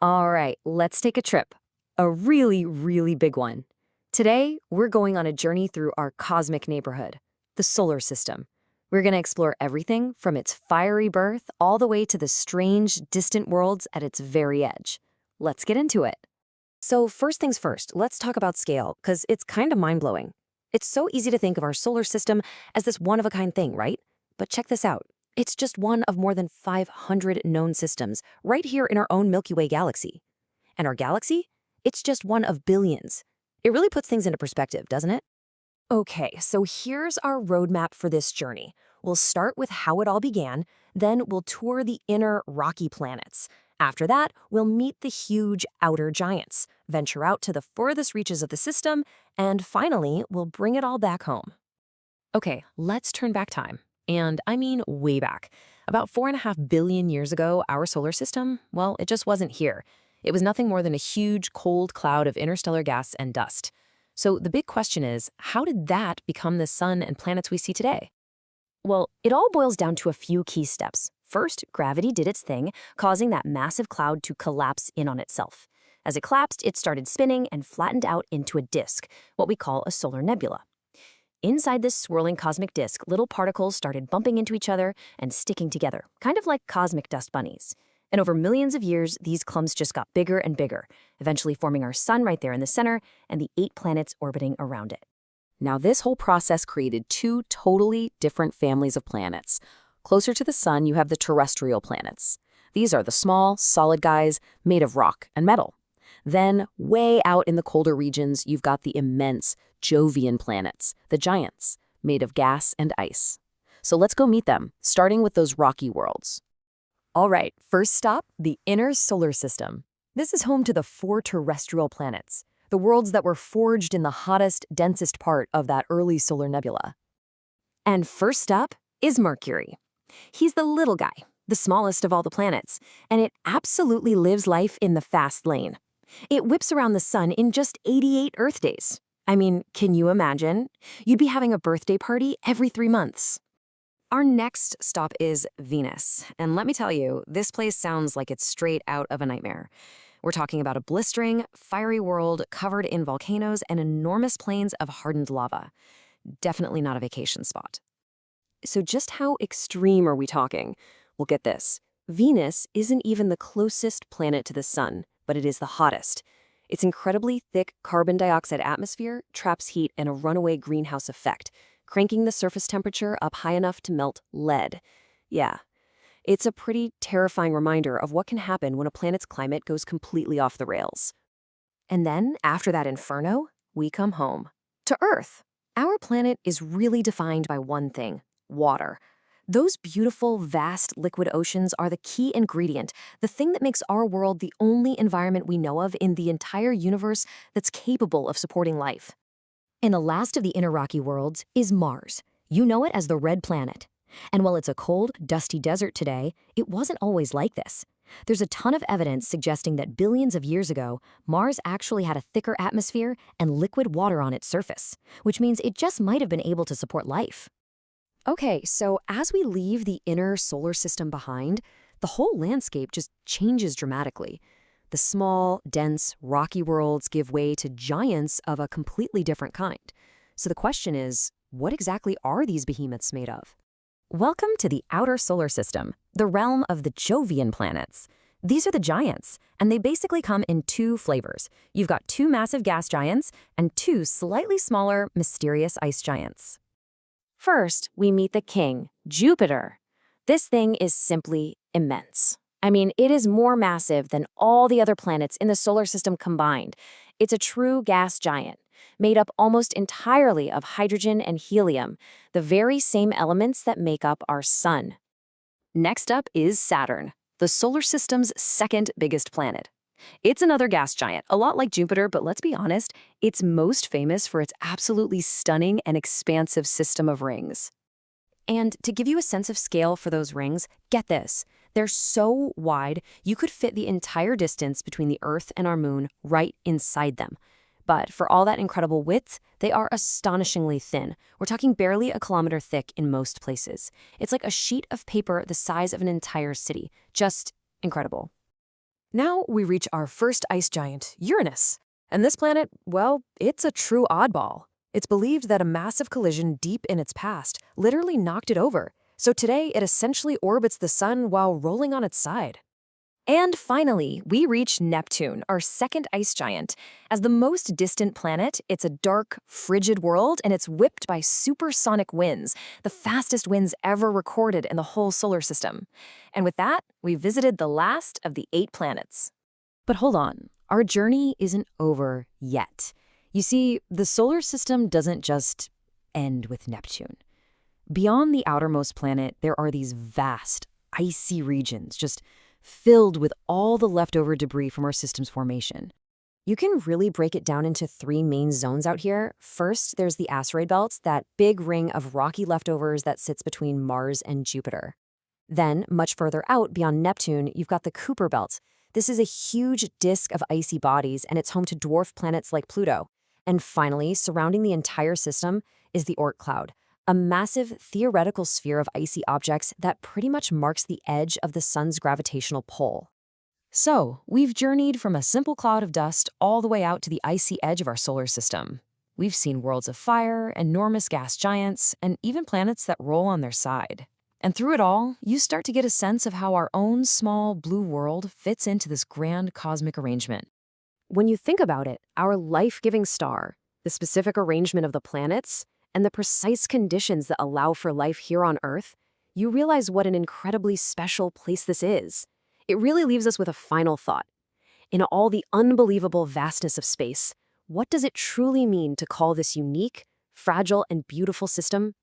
All right, let's take a trip. A really, really big one. Today, we're going on a journey through our cosmic neighborhood, the solar system. We're going to explore everything from its fiery birth all the way to the strange, distant worlds at its very edge. Let's get into it. So first things first, let's talk about scale, because it's kind of mind-blowing. It's so easy to think of our solar system as this one-of-a-kind thing, right? But check this out. It's just one of more than 500 known systems right here in our own Milky Way galaxy. And our galaxy? It's just one of billions. It really puts things into perspective, doesn't it? Okay, so here's our roadmap for this journey. We'll start with how it all began, then we'll tour the inner rocky planets. After that, we'll meet the huge outer giants, venture out to the furthest reaches of the system, and finally, we'll bring it all back home. Okay, let's turn back time. And I mean way back. About 4.5 billion years ago, our solar system, well, it just wasn't here. It was nothing more than a huge, cold cloud of interstellar gas and dust. So the big question is, how did that become the sun and planets we see today? Well, it all boils down to a few key steps. First, gravity did its thing, causing that massive cloud to collapse in on itself. As it collapsed, it started spinning and flattened out into a disk, what we call a solar nebula. Inside this swirling cosmic disk, little particles started bumping into each other and sticking together, kind of like cosmic dust bunnies. And over millions of years, these clumps just got bigger and bigger, eventually forming our sun right there in the center and the 8 planets orbiting around it. Now, this whole process created 2 totally different families of planets. Closer to the sun, you have the terrestrial planets. These are the small, solid guys made of rock and metal. Then, way out in the colder regions, you've got the immense Jovian planets, the giants, made of gas and ice. So let's go meet them, starting with those rocky worlds. All right, first stop, the inner solar system. This is home to the 4 terrestrial planets, the worlds that were forged in the hottest, densest part of that early solar nebula. And first up is Mercury. He's the little guy, the smallest of all the planets, and it absolutely lives life in the fast lane. It whips around the sun in just 88 Earth days. I mean, can you imagine? You'd be having a birthday party every 3 months. Our next stop is Venus, and let me tell you, this place sounds like it's straight out of a nightmare. We're talking about a blistering, fiery world covered in volcanoes and enormous plains of hardened lava. Definitely not a vacation spot. So just how extreme are we talking? Well, get this. Venus isn't even the closest planet to the sun, but it is the hottest. Its incredibly thick carbon dioxide atmosphere traps heat and a runaway greenhouse effect, cranking the surface temperature up high enough to melt lead. Yeah, it's a pretty terrifying reminder of what can happen when a planet's climate goes completely off the rails. And then, after that inferno, we come home. To Earth. Our planet is really defined by one thing: water. Those beautiful, vast liquid oceans are the key ingredient, the thing that makes our world the only environment we know of in the entire universe that's capable of supporting life. And the last of the inner rocky worlds is Mars. You know it as the red planet. And while it's a cold, dusty desert today, it wasn't always like this. There's a ton of evidence suggesting that billions of years ago, Mars actually had a thicker atmosphere and liquid water on its surface, which means it just might have been able to support life. Okay, so as we leave the inner solar system behind, the whole landscape just changes dramatically. The small, dense, rocky worlds give way to giants of a completely different kind. So the question is, what exactly are these behemoths made of? Welcome to the outer solar system, the realm of the Jovian planets. These are the giants, and they basically come in 2 flavors. You've got 2 massive gas giants and 2 slightly smaller, mysterious ice giants. First, we meet the king, Jupiter. This thing is simply immense. I mean, it is more massive than all the other planets in the solar system combined. It's a true gas giant, made up almost entirely of hydrogen and helium, the very same elements that make up our sun. Next up is Saturn, the solar system's second biggest planet. It's another gas giant, a lot like Jupiter, but let's be honest, it's most famous for its absolutely stunning and expansive system of rings. And to give you a sense of scale for those rings, get this. They're so wide, you could fit the entire distance between the Earth and our moon right inside them. But for all that incredible width, they are astonishingly thin. We're talking barely a kilometer thick in most places. It's like a sheet of paper the size of an entire city. Just incredible. Now we reach our first ice giant, Uranus. And this planet, well, it's a true oddball. It's believed that a massive collision deep in its past literally knocked it over. So today it essentially orbits the sun while rolling on its side. And finally, we reach Neptune, our second ice giant. As the most distant planet, it's a dark, frigid world, and it's whipped by supersonic winds, the fastest winds ever recorded in the whole solar system. And with that, we visited the last of the 8 planets. But hold on, our journey isn't over yet. You see, the solar system doesn't just end with Neptune. Beyond the outermost planet, there are these vast, icy regions, just filled with all the leftover debris from our system's formation. You can really break it down into 3 main zones out here. First, there's the asteroid belt, that big ring of rocky leftovers that sits between Mars and Jupiter. Then, much further out beyond Neptune, you've got the Kuiper belt. This is a huge disk of icy bodies, and it's home to dwarf planets like Pluto. And finally, surrounding the entire system is the Oort cloud, a massive theoretical sphere of icy objects that pretty much marks the edge of the sun's gravitational pull. So, we've journeyed from a simple cloud of dust all the way out to the icy edge of our solar system. We've seen worlds of fire, enormous gas giants, and even planets that roll on their side. And through it all, you start to get a sense of how our own small blue world fits into this grand cosmic arrangement. When you think about it, our life-giving star, the specific arrangement of the planets, and the precise conditions that allow for life here on Earth, you realize what an incredibly special place this is. It really leaves us with a final thought. In all the unbelievable vastness of space, what does it truly mean to call this unique, fragile, and beautiful system